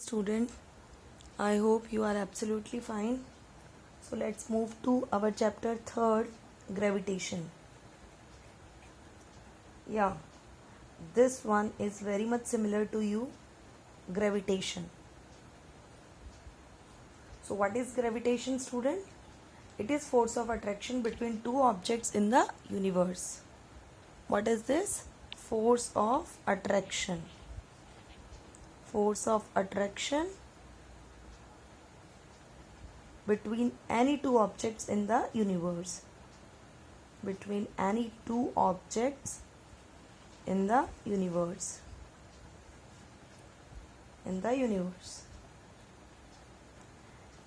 student. I hope you are absolutely fine. So let's move to our chapter 3rd, gravitation. Yeah, this one is very much similar to you, gravitation. So what is gravitation, student? It is force of attraction between two objects in the universe. What is this? Force of attraction. Force of attraction between any two objects in the universe. Between any two objects in the universe. In the universe.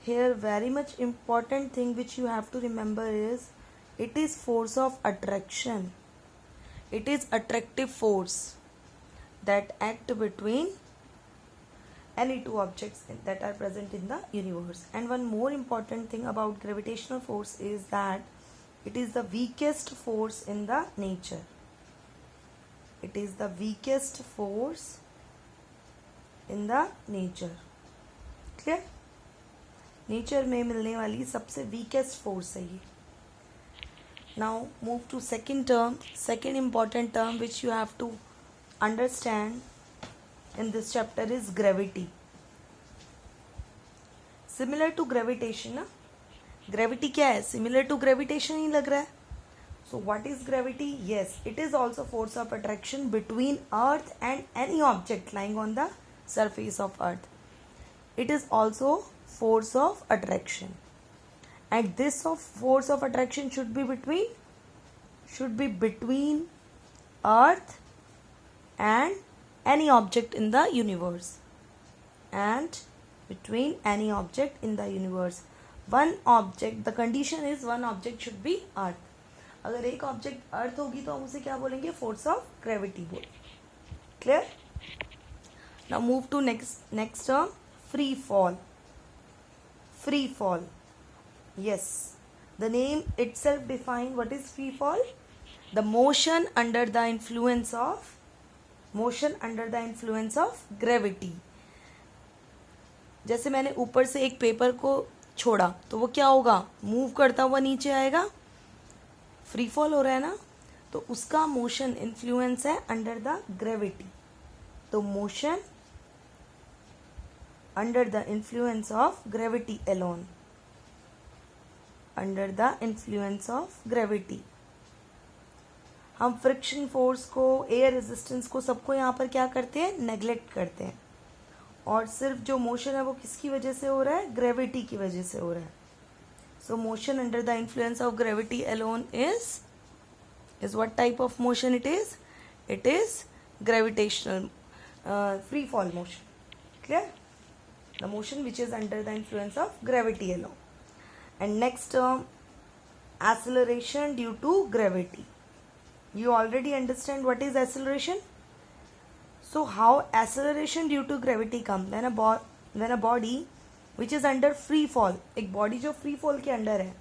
Here very much important thing which you have to remember is it is force of attraction. It is attractive force that act between any two objects that are present in the universe. And one more important thing about gravitational force is that it is the weakest force in the nature. It is the weakest force in the nature. Clear? Nature में मिलने वाली सबसे weakest force है ये. Now move to second term. Second important term which you have to understand in this chapter is gravity. Similar to gravitation ना. Gravity क्या है? Similar to gravitation ही लग रहा है. So what is gravity? Yes, it is also force of attraction between earth and any object lying on the surface of earth. It is also force of attraction, and this force of attraction should be between earth and any object in the universe, and between any object in the universe. One object, the condition is one object should be earth. अगर एक object अर्थ होगी तो हम उसे क्या बोलेंगे? Force of gravity बोलेंगे. Clear? Now move to next term, free fall. Free fall. Yes, the name itself defines what is free fall. The motion under the influence of gravity. जैसे मैंने ऊपर से एक पेपर को छोड़ा तो वो क्या होगा? मूव करता हुआ नीचे आएगा. फ्री फॉल हो रहा है ना, तो उसका मोशन इन्फ्लुएंस है अंडर द ग्रेविटी. तो motion under the influence of gravity alone. Under the influence of gravity. हम फ्रिक्शन फोर्स को, एयर रेजिस्टेंस को, सबको यहाँ पर क्या करते हैं? नेग्लेक्ट करते हैं. और सिर्फ जो मोशन है वो किसकी वजह से हो रहा है? ग्रेविटी की वजह से हो रहा है. सो motion under the influence of gravity alone is what type of motion it is? It is gravitational free fall motion. Clear? The motion which is under the influence of gravity alone. And next term, acceleration due to gravity. You already understand what is acceleration. So how acceleration due to gravity comes? When a body which is under free fall, एक body जो free fall के under है,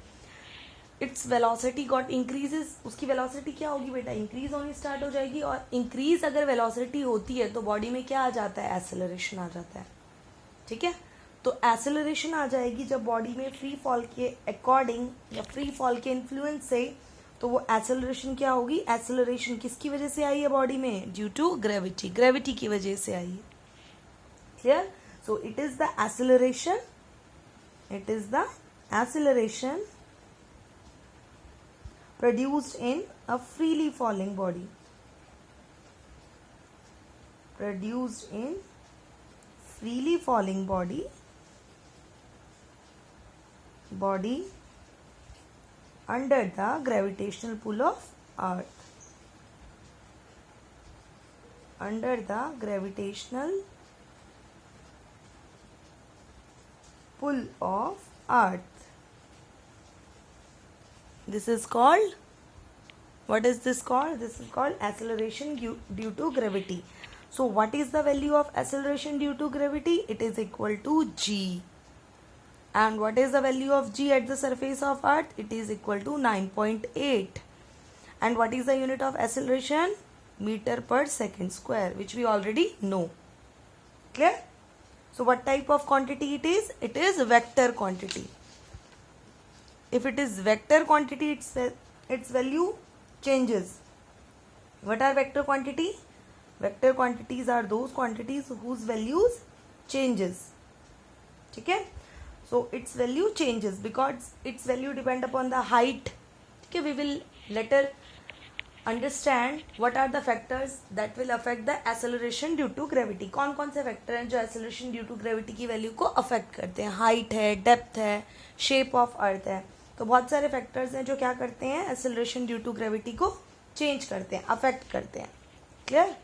its velocity got increases. उसकी velocity क्या होगी बेटा? increase होनी start हो जाएगी. और increase अगर velocity होती है तो body में क्या आ जाता है? acceleration आ जाता है. ठीक है? तो एक्सेलरेशन आ जाएगी जब बॉडी में फ्री फॉल के अकॉर्डिंग या फ्री फॉल के इन्फ्लुएंस से. तो वो एक्सेलरेशन क्या होगी? एक्सेलरेशन किसकी वजह से आई है बॉडी में? Due to gravity. ग्रेविटी की वजह से आई है. Clear? So it is the acceleration. It is the acceleration produced in a freely falling body. Produced in freely falling body under the gravitational pull of earth. Under the gravitational pull of earth. This is called, what is this called? This is called acceleration due to gravity. So what is the value of acceleration due to gravity? It is equal to g. And what is the value of g at the surface of earth? It is equal to 9.8. And what is the unit of acceleration? Meter per second square, which we already know. Clear? So what type of quantity it is? It is vector quantity. If it is vector quantity, its value changes. What are vector quantity? Vector quantities are those quantities whose values changes. ठीक है? So its value changes because its value depend upon the height. ठीक है? We will later understand what are the factors that will affect the acceleration due to gravity. कौन कौन से factor हैं जो acceleration due to gravity की value को affect करते हैं? हाइट है, डेप्थ है, शेप ऑफ अर्थ है. तो बहुत सारे फैक्टर्स हैं जो क्या करते हैं? acceleration ड्यू टू ग्रेविटी को चेंज करते हैं, अफेक्ट करते हैं. क्लियर?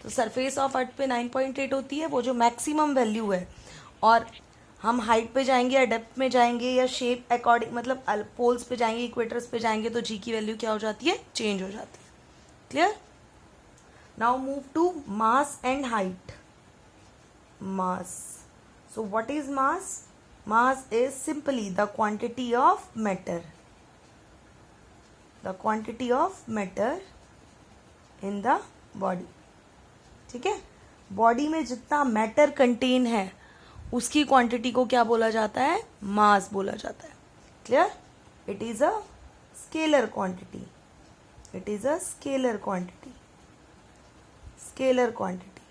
तो सरफेस ऑफ अर्थ पे 9.8 होती है, वो जो मैक्सिमम वैल्यू है. और हम हाइट पे जाएंगे या डेप्थ में जाएंगे या शेप अकॉर्डिंग, मतलब पोल्स पे जाएंगे, इक्वेटर्स पे जाएंगे, तो जी की वैल्यू क्या हो जाती है? चेंज हो जाती है. Clear? Now move to mass and height. Mass. So what is mass? Mass is simply the quantity of matter. The quantity of matter in the body. ठीक है? बॉडी में जितना मैटर कंटेन है उसकी क्वांटिटी को क्या बोला जाता है? मास बोला जाता है. Clear? It is a scalar quantity. It is a scalar quantity. Scalar quantity.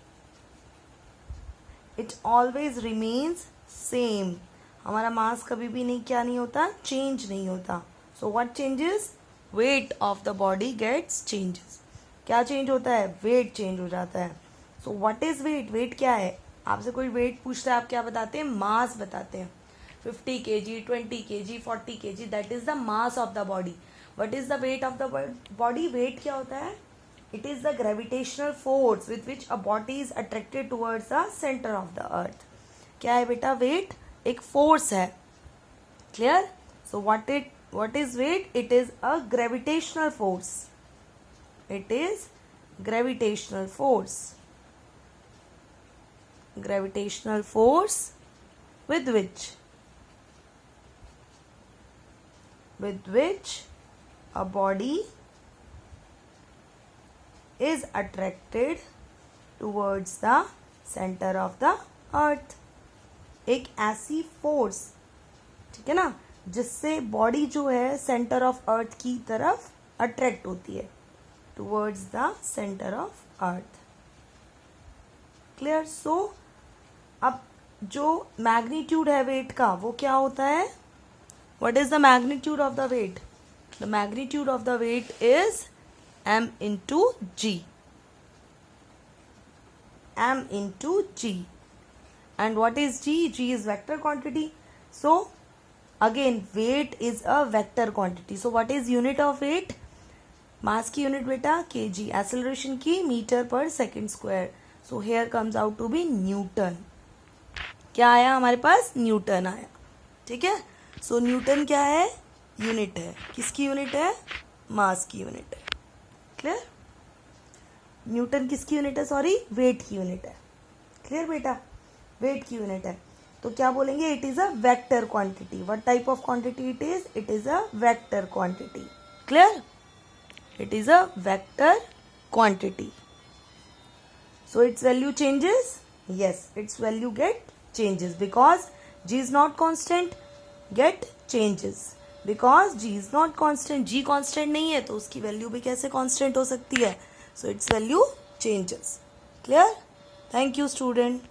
It always remains same. हमारा मास कभी भी नहीं क्या नहीं होता? चेंज नहीं होता. So what changes? Weight of the body gets changes. क्या चेंज होता है? वेट चेंज हो जाता है. So what is weight? Weight क्या है? आपसे कोई वेट पूछता है, आप क्या बताते हैं? मास बताते हैं. 50 kg, 20 kg, 40 kg, that is the mass of the body. What is the weight of the body? Weight क्या होता है? It is the gravitational force with which a body is attracted towards the centre of the earth. क्या है बेटा? Weight एक force है. Clear? So what is weight? It is a gravitational force. It is gravitational force. Gravitational force with which a body is attracted towards the center of the earth. एक ऐसी force, ठीक है ना, जिससे body जो है centre of अर्थ की तरफ अट्रैक्ट होती है, towards the centre of earth. Clear? So अब जो मैग्नीट्यूड है वेट का वो क्या होता है? What is the magnitude of the weight? The magnitude of the weight is m into g. m into g. And what is g? G is vector quantity. So again weight is a vector quantity. So what is unit of weight? मास की unit बेटा kg. Acceleration की metre पर second square. So here comes out to be newton. क्या आया हमारे पास? Newton आया. ठीक है? सो न्यूटन क्या है? यूनिट है. किसकी यूनिट है? मास की यूनिट है. क्लियर? न्यूटन किसकी यूनिट है? सॉरी, वेट की यूनिट है. क्लियर बेटा? वेट की यूनिट है. तो क्या बोलेंगे? It is a vector quantity. What type of quantity it is? It is a vector quantity. Clear? It is a vector quantity. So its value changes? Yes, its value get changes because g is not constant. Get changes because g is not constant. g constant नहीं है तो उसकी value भी कैसे constant हो सकती है? So its value changes. Clear? Thank you student.